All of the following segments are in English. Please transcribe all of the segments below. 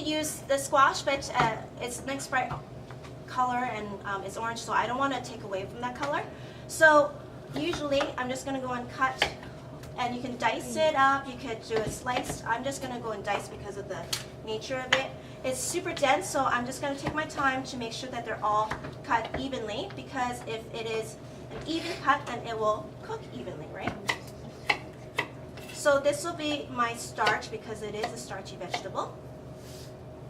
use the squash, but it's next bright color and it's orange, so I don't want to take away from that color. So usually I'm just going to go and cut, and you can dice it up, you could do it sliced. I'm just going to go and dice because of the nature of it. It's super dense, so I'm just going to take my time to make sure that they're all cut evenly, because if it is an even cut, then it will cook evenly, right? So this will be my starch because it is a starchy vegetable.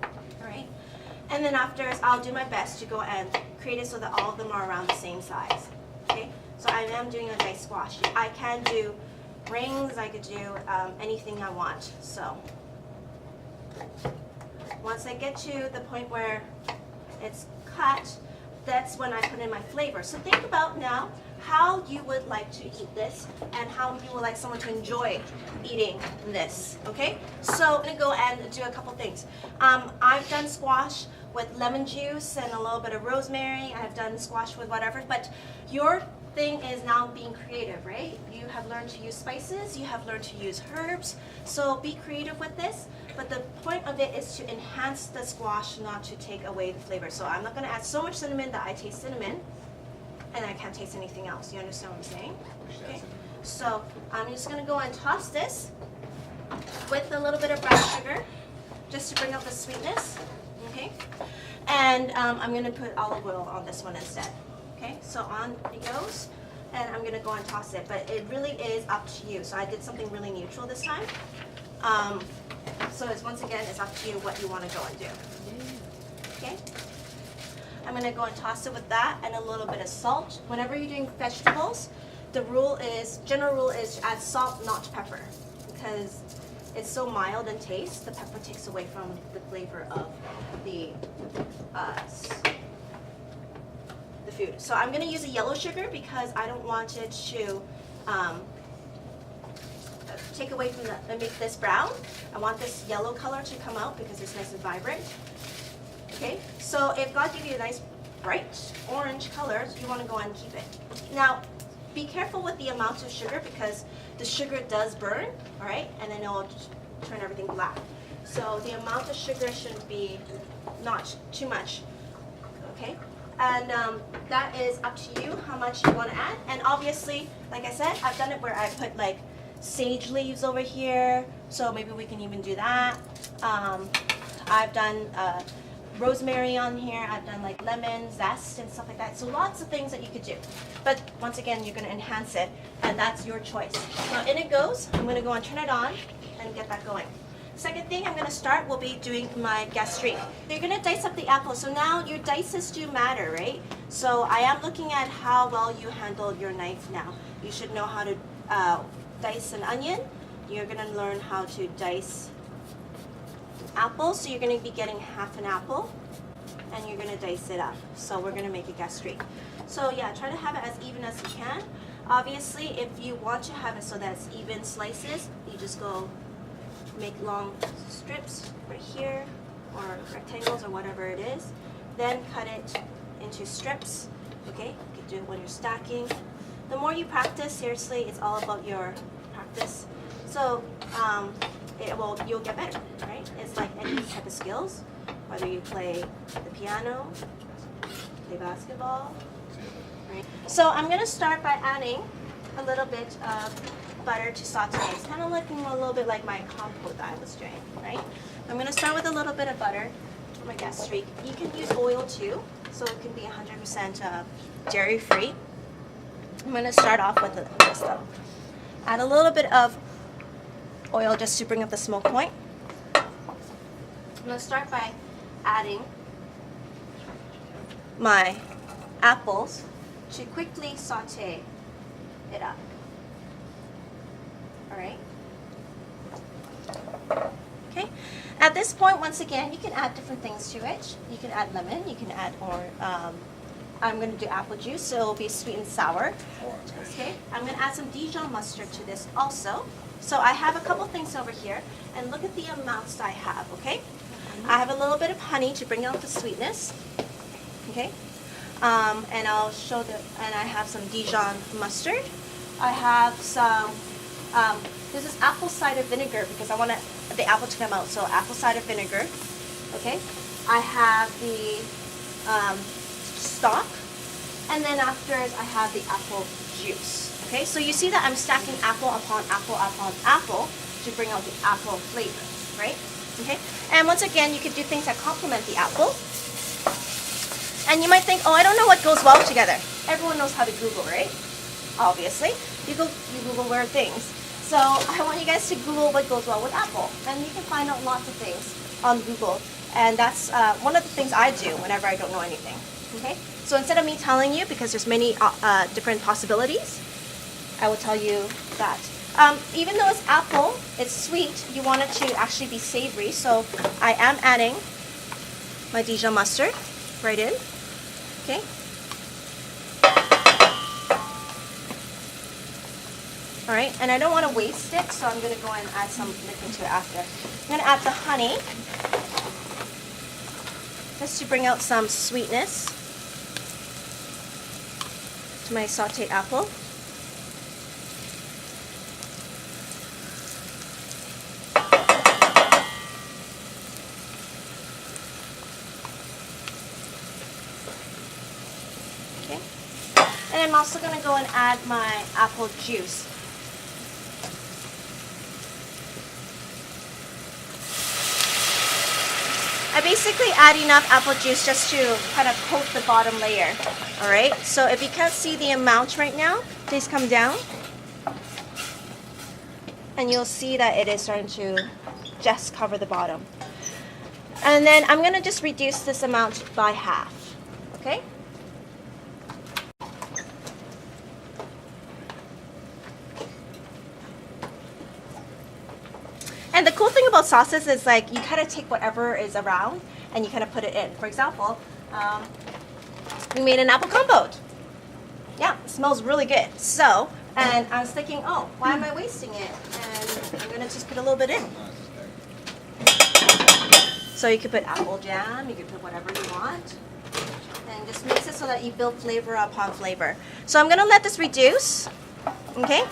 All right. And then after, I'll do my best to go and create it so that all of them are around the same size. Okay. So I am doing a nice squash. I can do rings. I could do anything I want. So once I get to the point where it's cut, that's when I put in my flavor. So think about now how you would like to eat this and how you would like someone to enjoy eating this, okay? So I'm gonna go and do a couple things. I've done squash with lemon juice and a little bit of rosemary. I've done squash with whatever, but your thing is now being creative, right? You have learned to use spices, you have learned to use herbs, so be creative with this. But the point of it is to enhance the squash, not to take away the flavor. So I'm not gonna add so much cinnamon that I taste cinnamon and I can't taste anything else. You understand what I'm saying? Okay. So I'm just gonna go and toss this with a little bit of brown sugar just to bring out the sweetness, okay? And I'm gonna put olive oil on this one instead, okay? So on it goes, and I'm gonna go and toss it, but it really is up to you. So I did something really neutral this time. So it's, once again, it's up to you what you want to go and do. Okay? I'm going to go and toss it with that and a little bit of salt. Whenever you're doing vegetables, the general rule is to add salt, not pepper, because it's so mild in taste. The pepper takes away from the flavor of the food. So I'm going to use a yellow sugar because I don't want it to take away from and make this brown. I want this yellow color to come out because it's nice and vibrant. Okay, so if God gave you a nice bright orange color, you want to go and keep it. Now, be careful with the amount of sugar because the sugar does burn, all right, and then it'll just turn everything black. So the amount of sugar should be not too much, okay? And that is up to you how much you want to add. And obviously, like I said, I've done it where I put like sage leaves over here, so maybe we can even do that. I've done rosemary on here. I've done like lemon zest and stuff like that. So lots of things that you could do. But once again, you're going to enhance it, and that's your choice. Now in it goes. I'm going to go and turn it on and get that going. Second thing I'm going to start will be doing my gastrique. You're going to dice up the apple. So now your dices do matter, right? So I am looking at how well you handle your knife now. You should know how to dice an onion. You're going to learn how to dice apples. So you're going to be getting half an apple and you're going to dice it up. So we're going to make a gastrique. So yeah, try to have it as even as you can. Obviously, if you want to have it so that it's even slices, you just go make long strips right here or rectangles or whatever it is. Then cut it into strips. Okay, you can do it when you're stacking. The more you practice, seriously, it's all about your practice. So you'll get better, right? It's like any type of skills, whether you play the piano, play basketball, right? So I'm gonna start by adding a little bit of butter to saute. It's kind of looking a little bit like my compote that I was doing, right? I'm gonna start with a little bit of butter for my gastrique. You can use oil too, so it can be 100% dairy-free. I'm going to start off with this though. Add a little bit of oil just to bring up the smoke point. I'm going to start by adding my apples to quickly saute it up. Alright? Okay. At this point, once again, you can add different things to it. You can add lemon, you can add I'm going to do apple juice, so it'll be sweet and sour. Okay, I'm going to add some Dijon mustard to this also. So I have a couple things over here, and look at the amounts I have, okay? I have a little bit of honey to bring out the sweetness, okay? And I'll show and I have some Dijon mustard. I have some, this is apple cider vinegar because I want the apple to come out, so apple cider vinegar. Okay, I have the stock, and then afterwards I have the apple juice. Okay, so you see that I'm stacking apple upon apple upon apple to bring out the apple flavor, right? Okay, and once again, you could do things that complement the apple. And you might think, oh, I don't know what goes well together. Everyone knows how to Google, right? Obviously, you Google weird things. So I want you guys to Google what goes well with apple, and you can find out lots of things on Google. And that's one of the things I do whenever I don't know anything. Okay, so instead of me telling you, because there's many different possibilities, I will tell you that. Even though it's apple, it's sweet, you want it to actually be savory, so I am adding my Dijon mustard right in. Okay. All right, and I don't want to waste it, so I'm going to go and add some liquid to it after. I'm going to add the honey, just to bring out some sweetness to my sauteed apple. Okay, and I'm also going to go and add my apple juice. I basically add enough apple juice just to kind of coat the bottom layer. All right, so if you can't see the amount right now, please come down. And you'll see that it is starting to just cover the bottom. And then I'm gonna just reduce this amount by half, okay? And the cool thing about sauces is like you kind of take whatever is around and you kind of put it in. For example, we made an apple compote. Yeah, it smells really good. So, and I was thinking, oh, why am I wasting it? And I'm gonna just put a little bit in. So you could put apple jam, you could put whatever you want. And just mix it so that you build flavor upon flavor. So I'm gonna let this reduce, okay?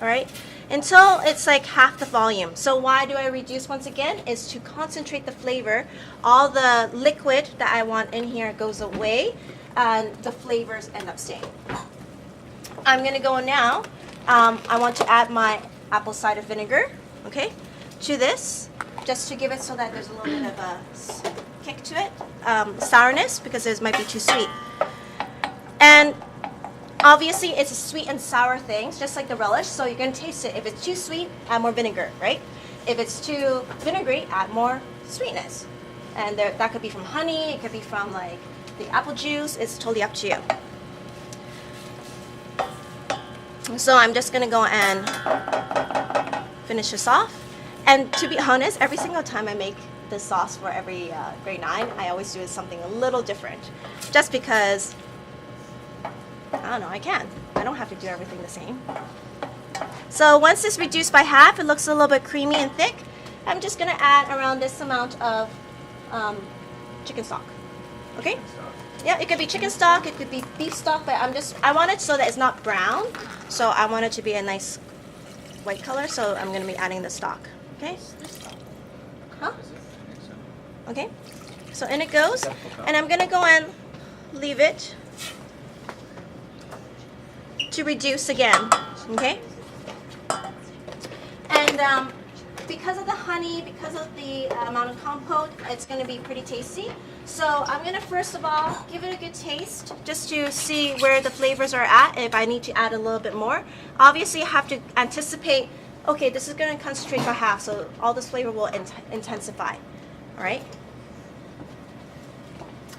All right, until it's like half the volume. So why do I reduce once again? Is to concentrate the flavor. All the liquid that I want in here goes away and the flavors end up staying. I'm gonna go now. I want to add my apple cider vinegar, okay, to this, just to give it so that there's a little bit of a kick to it. Sourness, because it might be too sweet. And obviously, it's a sweet and sour thing, just like the relish, so you're going to taste it. If it's too sweet, add more vinegar, right? If it's too vinegary, add more sweetness. And that could be from honey, it could be from like the apple juice, it's totally up to you. So I'm just going to go and finish this off. And to be honest, every single time I make this sauce for every grade 9, I always do something a little different. Just because I don't know, I can. I don't have to do everything the same. So once it's reduced by half, it looks a little bit creamy and thick. I'm just going to add around this amount of chicken stock. Okay? Yeah, it could be chicken stock, it could be beef stock, but I want it so that it's not brown. So I want it to be a nice white color, so I'm going to be adding the stock. Okay? Huh? Okay. So in it goes, and I'm going to go and leave it to reduce again, okay? And because of the honey, because of the amount of compote, it's going to be pretty tasty. So I'm going to first of all give it a good taste just to see where the flavors are at, if I need to add a little bit more. Obviously, I have to anticipate, okay, this is going to concentrate by half, so all this flavor will intensify, all right?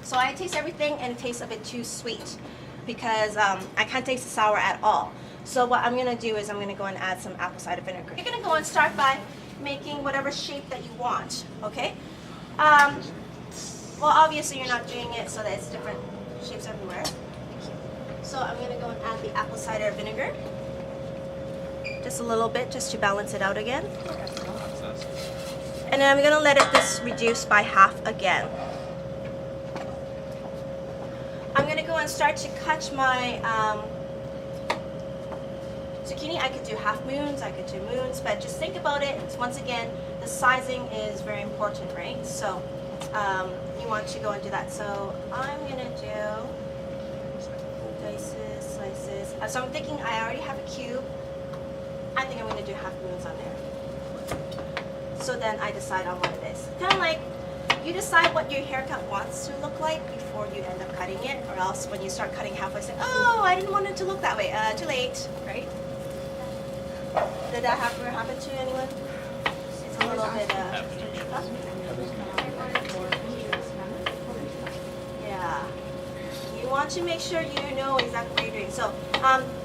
So I taste everything and it tastes a bit too sweet, because I can't taste the sour at all. So what I'm going to do is I'm going to go and add some apple cider vinegar. You're going to go and start by making whatever shape that you want, okay? Well, obviously you're not doing it so that it's different shapes everywhere. So I'm going to go and add the apple cider vinegar. Just a little bit, just to balance it out again. And then I'm going to let it reduce by half again. I'm going to go and start to cut my zucchini, I could do half moons, I could do moons, but just think about it. Once again, the sizing is very important, right? So you want to go and do that. So I'm gonna do dices, slices. So I'm thinking I already have a cube. I think I'm gonna do half moons on there. So then I decide on what it is. Kind of like you decide what your haircut wants to look like before you end up cutting it, or else when you start cutting halfway, say, oh, I didn't want it to look that way. Too late, right? Did that ever happen to anyone? It's a little bit, huh? Yeah. You want to make sure you know exactly what you're doing. So,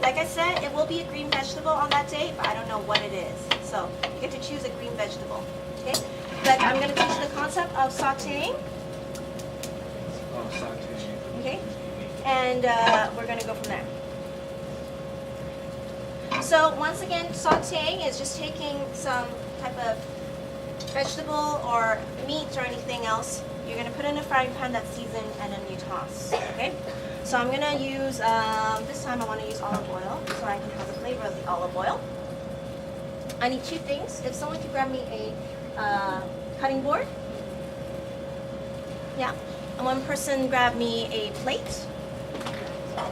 like I said, it will be a green vegetable on that day, but I don't know what it is. So, you get to choose a green vegetable, okay? But I'm going to teach the concept of sauteing. Oh, sauteing. Okay? And we're going to go from there. So once again, sauteing is just taking some type of vegetable or meat or anything else. You're going to put it in a frying pan that's seasoned and then you toss. Okay? So I'm going to use, this time I want to use olive oil so I can have the flavor of the olive oil. I need two things. If someone could grab me a cutting board. Yeah. And one person grab me a plate.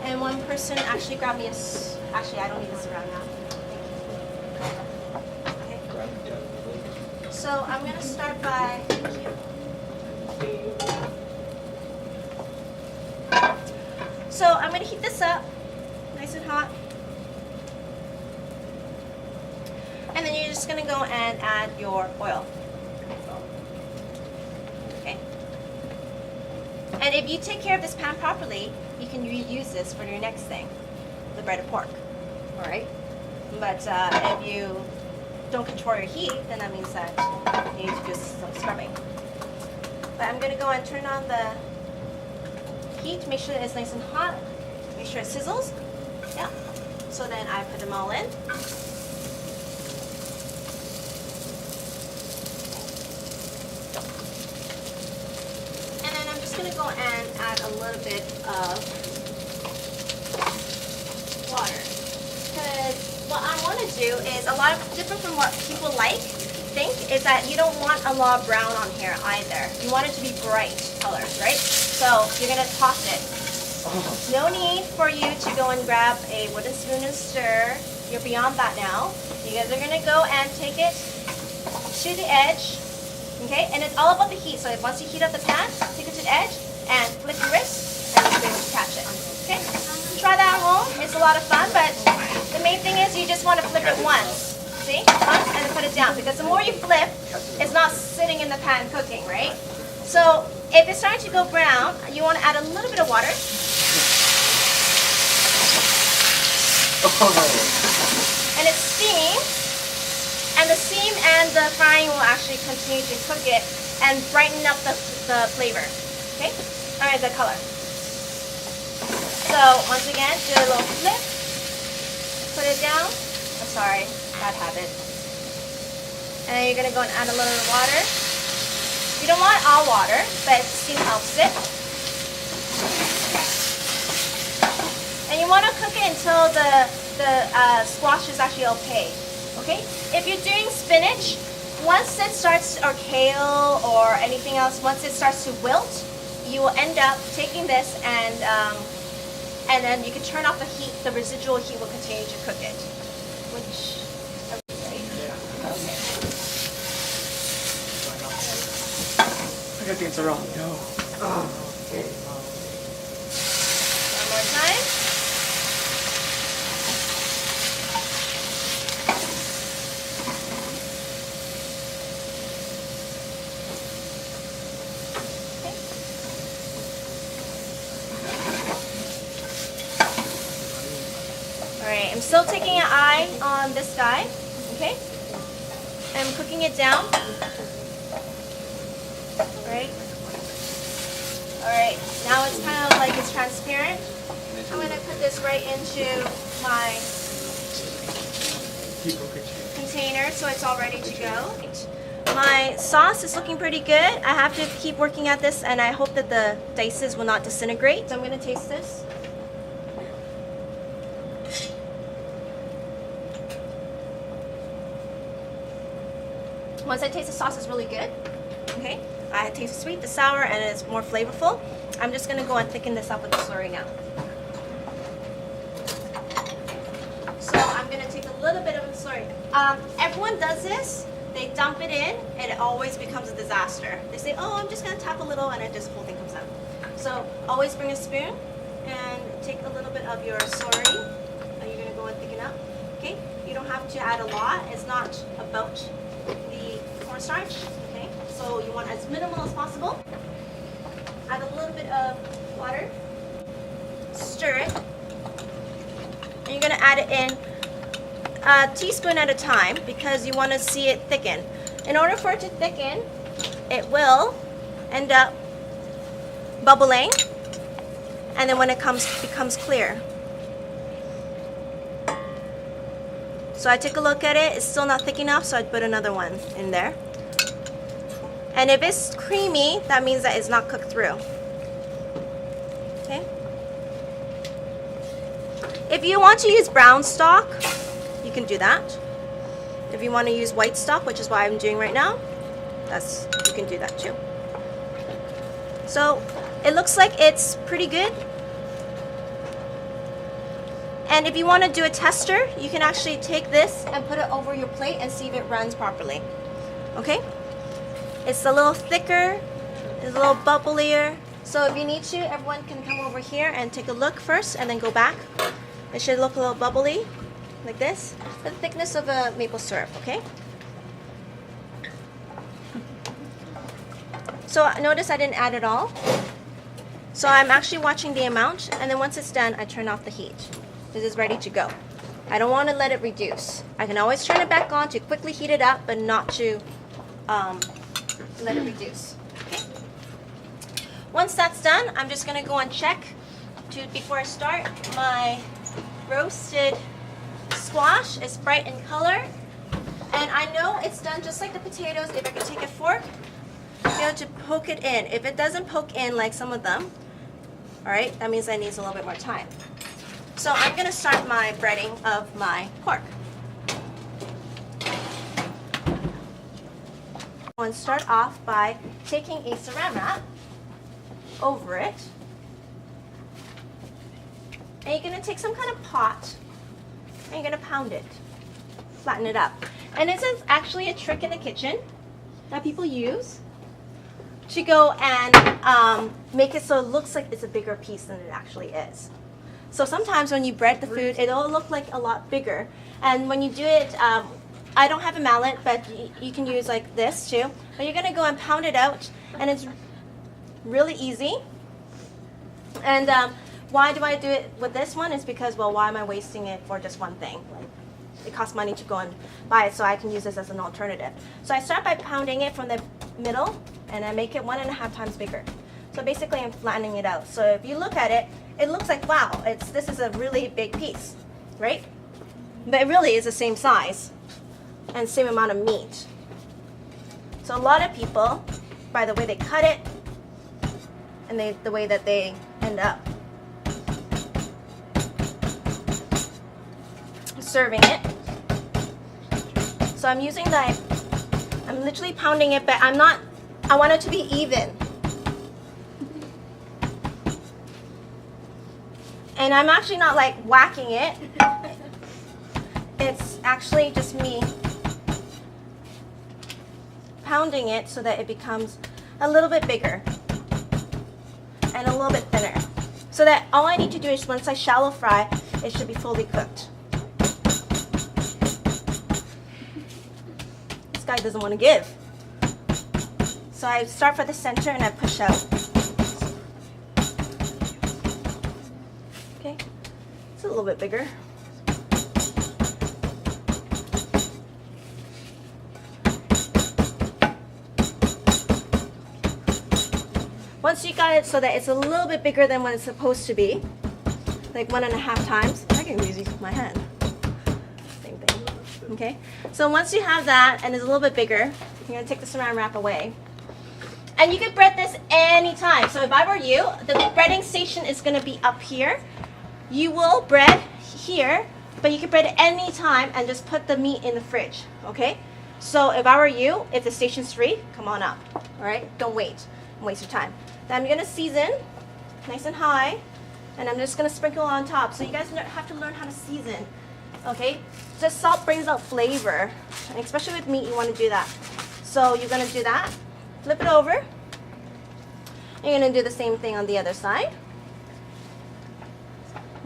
And one person actually grab me a, actually I don't need this around now. Okay. So I'm going to start by, thank you. So I'm going to heat this up, nice and hot. And then you're just going to go and add your oil. Okay. And if you take care of this pan properly, you can reuse this for your next thing, the breaded pork. All right. But if you don't control your heat, then that means that you need to do some scrubbing. But I'm going to go and turn on the heat, make sure that it's nice and hot, make sure it sizzles. Yeah. So then I put them all in. And then I'm just going to go and add a little bit of water. Because what I want to do is a lot different from what people think is that you don't want a lot of brown on here either. You want it to be bright colors, right? So you're going to toss it. No need for you to go and grab a wooden spoon and stir. You're beyond that now. You guys are going to go and take it to the edge. Okay? And it's all about the heat. So once you heat up the pan, take it to the edge and flick your wrist and you'll be able to catch it. Okay? Try that at home. It's a lot of fun, but the main thing is you just want to flip it once. See? Once and then put it down. Because the more you flip, it's not sitting in the pan cooking, right? So if it's starting to go brown, you want to add a little bit of water. And it's steam. And the steam and the frying will actually continue to cook it and brighten up the flavor. Okay? Alright, the color. So once again, do a little flip. Put it down. I'm sorry, bad habit. And then you're going to go and add a little bit of water. You don't want all water, but steam helps it. And you want to cook it until the squash is actually okay. Okay? If you're doing spinach, once it starts, or kale or anything else, once it starts to wilt, you will end up taking this and then you can turn off the heat. The residual heat will continue to cook it. Which, okay. I got things wrong. No. One more time. Alright, I'm still taking an eye on this guy, okay? I'm cooking it down. Alright, now it's kind of like it's transparent. I'm going to put this right into my container so it's all ready to go. My sauce is looking pretty good. I have to keep working at this and I hope that the dices will not disintegrate. So I'm going to taste this. Once I taste the sauce is really good, okay, I taste the sweet, the sour, and it's more flavorful, I'm just gonna go and thicken this up with the slurry now. So I'm gonna take a little bit of the slurry. Everyone does this, they dump it in, and it always becomes a disaster. They say, oh, I'm just gonna tap a little, and it just whole thing comes out. So always bring a spoon and take a little bit of your slurry, and you're gonna go and thicken up. Okay, you don't have to add a lot. It's not about the cornstarch. Okay, so you want as minimal as possible. Add a little bit of water. Stir it. And you're gonna add it in a teaspoon at a time because you want to see it thicken. In order for it to thicken, it will end up bubbling, and then when it becomes clear. So I take a look at it, it's still not thick enough, so I'd put another one in there. And if it's creamy, that means that it's not cooked through. Okay? If you want to use brown stock, you can do that. If you want to use white stock, which is what I'm doing right now, you can do that too. So it looks like it's pretty good. And if you want to do a tester, you can actually take this and put it over your plate and see if it runs properly. Okay? It's a little thicker, it's a little bubblier. So if you need to, everyone can come over here and take a look first and then go back. It should look a little bubbly, like this. The thickness of a maple syrup, okay? So notice I didn't add it all. So I'm actually watching the amount, and then once it's done, I turn off the heat. This is ready to go. I don't want to let it reduce. I can always turn it back on to quickly heat it up, but not to let it reduce. Okay. Once that's done, I'm just going to go and check before I start. My roasted squash is bright in color, and I know it's done just like the potatoes. If I could take a fork, be able to poke it in. If it doesn't poke in like some of them, all right, that means I need a little bit more time. So I'm going to start my breading of my pork. I'm going to start off by taking a saran wrap over it. And you're going to take some kind of pot and you're going to pound it, flatten it up. And this is actually a trick in the kitchen that people use to go and make it so it looks like it's a bigger piece than it actually is. So sometimes when you bread the food, it'll look like a lot bigger. And when you do it, I don't have a mallet, but you can use like this too. But you're gonna go and pound it out, and it's really easy. And why do I do it with this one? Is because, well, why am I wasting it for just one thing? Like, it costs money to go and buy it, so I can use this as an alternative. So I start by pounding it from the middle, and I make it 1.5 times bigger. So basically I'm flattening it out. So if you look at it, it looks like, wow, this is a really big piece, right? But it really is the same size and same amount of meat. So a lot of people, by the way they cut it and the way that they end up serving it. So I'm using I'm literally pounding it, but I want it to be even. And I'm actually not like whacking it. It's actually just me pounding it so that it becomes a little bit bigger and a little bit thinner. So that all I need to do is once I shallow fry, it should be fully cooked. This guy doesn't want to give. So I start for the center and I push out. Okay, it's a little bit bigger. Once you got it so that it's a little bit bigger than what it's supposed to be, like 1.5 times, I can use these with my hand. Same thing. Okay, so once you have that and it's a little bit bigger, you're gonna take the saran wrap away. And you can bread this anytime. So if I were you, the breading station is gonna be up here. You will bread here, but you can bread it anytime and just put the meat in the fridge, okay? So if I were you, if the station's 3, come on up. All right, don't wait and waste your time. Then I'm gonna season, nice and high, and I'm just gonna sprinkle on top. So you guys have to learn how to season. Okay, just salt brings out flavor, and especially with meat, you want to do that. So you're gonna do that. Flip it over. You're gonna do the same thing on the other side.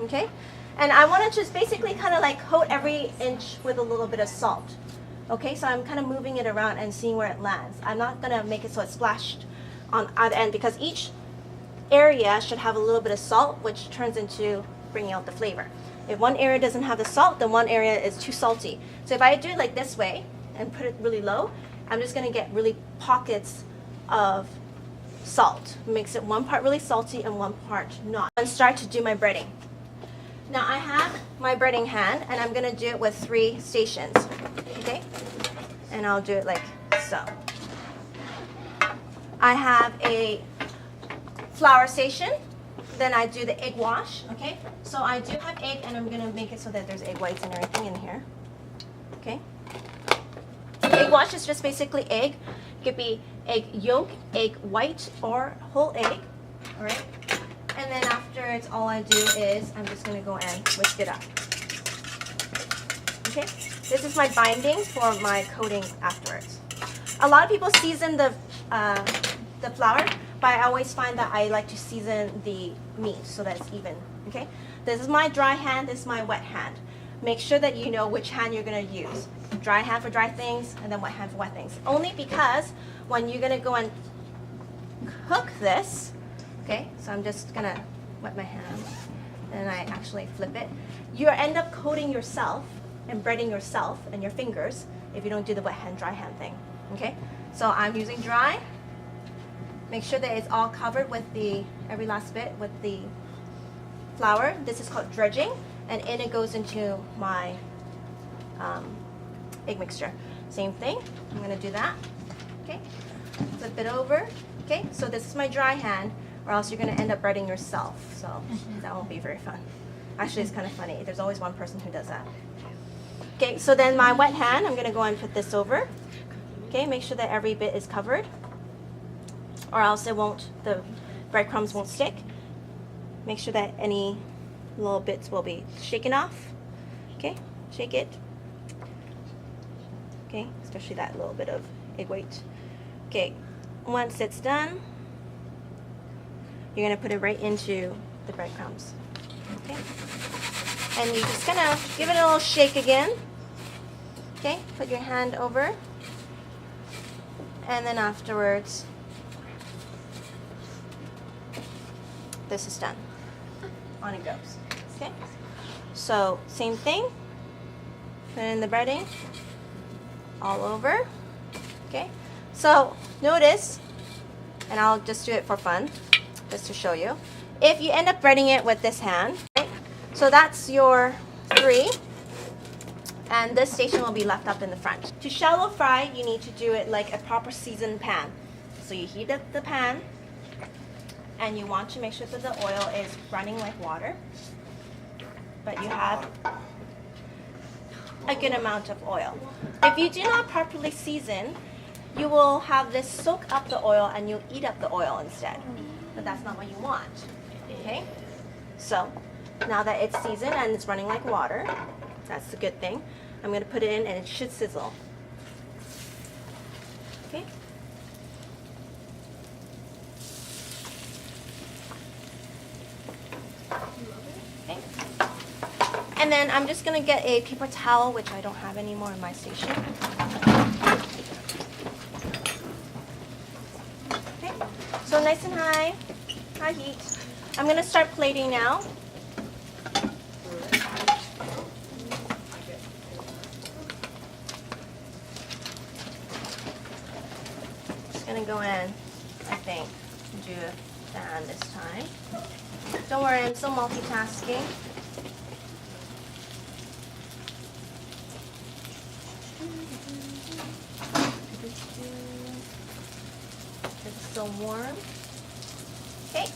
Okay, and I want to just basically kind of like coat every inch with a little bit of salt. Okay, so I'm kind of moving it around and seeing where it lands. I'm not gonna make it so it's splashed on either end because each area should have a little bit of salt, which turns into bringing out the flavor. If one area doesn't have the salt, then one area is too salty. So if I do it like this way and put it really low, I'm just gonna get really pockets of salt. Makes it one part really salty and one part not. And start to do my breading. Now I have my breading hand and I'm gonna do it with 3 stations, okay? And I'll do it like so. I have a flour station, then I do the egg wash, okay? So I do have egg and I'm gonna make it so that there's egg whites and everything in here, okay? Egg wash is just basically egg. It could be egg yolk, egg white, or whole egg, all right? And then afterwards, all I do is I'm just gonna go and whisk it up. Okay, this is my binding for my coating afterwards. A lot of people season the flour, but I always find that I like to season the meat so that it's even. Okay, this is my dry hand. This is my wet hand. Make sure that you know which hand you're gonna use. Dry hand for dry things, and then wet hand for wet things. Only because when you're gonna go and cook this. Okay, so I'm just gonna wet my hand and I actually flip it. You end up coating yourself and breading yourself and your fingers if you don't do the wet hand, dry hand thing. Okay, so I'm using dry. Make sure that it's all covered with every last bit with the flour. This is called dredging, and in it goes into my egg mixture. Same thing, I'm gonna do that. Okay, flip it over. Okay, so this is my dry hand, or else you're going to end up breading yourself. So that won't be very fun. Actually, it's kind of funny. There's always one person who does that. Okay, so then my wet hand, I'm going to go and put this over. Okay, make sure that every bit is covered, or else the breadcrumbs won't stick. Make sure that any little bits will be shaken off. Okay, shake it. Okay, especially that little bit of egg white. Okay, once it's done, you're going to put it right into the breadcrumbs. Okay? And you're just going to give it a little shake again. Okay? Put your hand over. And then afterwards, this is done. On it goes. Okay? So, same thing. Put it in the breading. All over. Okay? So, notice, and I'll just do it for fun, just to show you. If you end up breading it with this hand, right? So that's your 3, and this station will be left up in the front. To shallow fry, you need to do it like a proper seasoned pan. So you heat up the pan, and you want to make sure that the oil is running like water, but you have a good amount of oil. If you do not properly season, you will have this soak up the oil and you'll eat up the oil instead. But that's not what you want, okay? So, now that it's seasoned and it's running like water, that's the good thing. I'm gonna put it in and it should sizzle. Okay? Okay. And then I'm just gonna get a paper towel, which I don't have anymore in my station. Okay, so nice and high heat. I'm gonna start plating now. Just gonna go in, I think, do a fan this time. Don't worry, I'm still multitasking. It's still warm. Okay,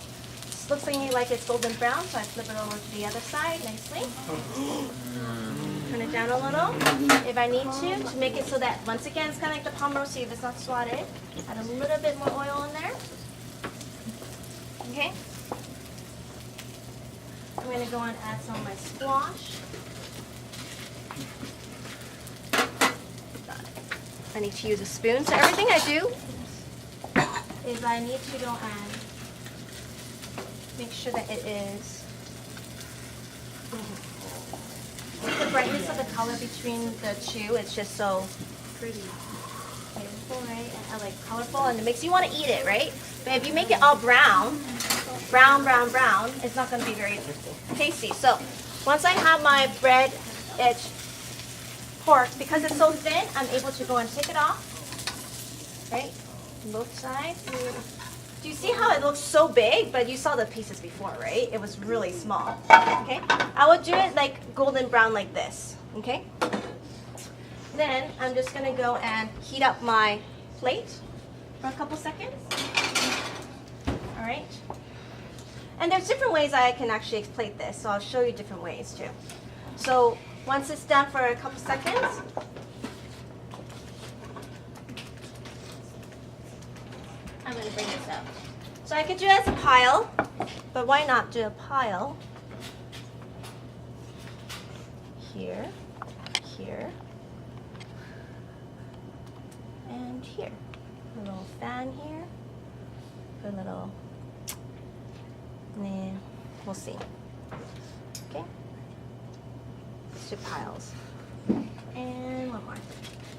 this looks like it's golden brown, so I flip it over to the other side nicely. Turn it down a little if I need to make it so that, once again, it's kind of like the Pomerose, if it's not swatted. Add a little bit more oil in there. Okay? I'm going to go and add some of my squash. I need to use a spoon. So everything I do is I need to go and make sure that it is the brightness of the color between the two. It's just so pretty, beautiful, right? And like colorful, and it makes you want to eat it, right? But if you make it all brown, it's not going to be very tasty. So once I have my bread edge pork, because it's so thin, I'm able to go and take it off, right? Both sides. Do you see how it looks so big? But you saw the pieces before, right? It was really small, okay? I would do it like golden brown like this, okay? Then I'm just gonna go and heat up my plate for a couple seconds. All right. And there's different ways I can actually plate this, so I'll show you different ways too. So once it's done for a couple seconds, I'm going to bring this up. So I could do it as a pile, but why not do a pile here, here, and here. A little fan here, put a little, we'll see. Okay, let's do piles. And one more,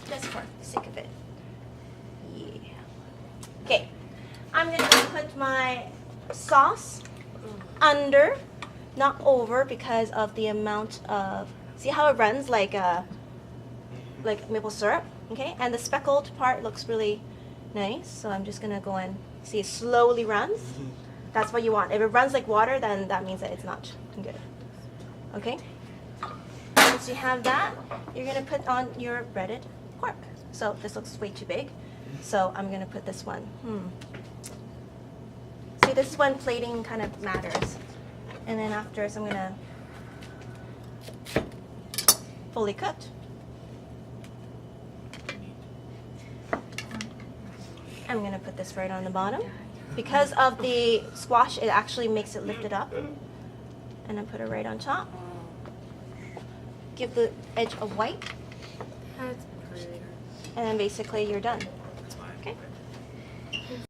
just for the sake of it. Yeah. Okay, I'm gonna put my sauce under, not over, because of the amount of, see how it runs like maple syrup, okay? And the speckled part looks really nice, so I'm just gonna go and see it slowly runs. That's what you want. If it runs like water, then that means that it's not good, okay? Once you have that, you're gonna put on your breaded pork. So this looks way too big, so I'm gonna put this one. See, this is when plating kind of matters. And then afterwards, I'm gonna fully cooked. I'm gonna put this right on the bottom. Because of the squash, it actually makes it lift it up. And then put it right on top. Give the edge a white. That's pretty. And then basically you're done.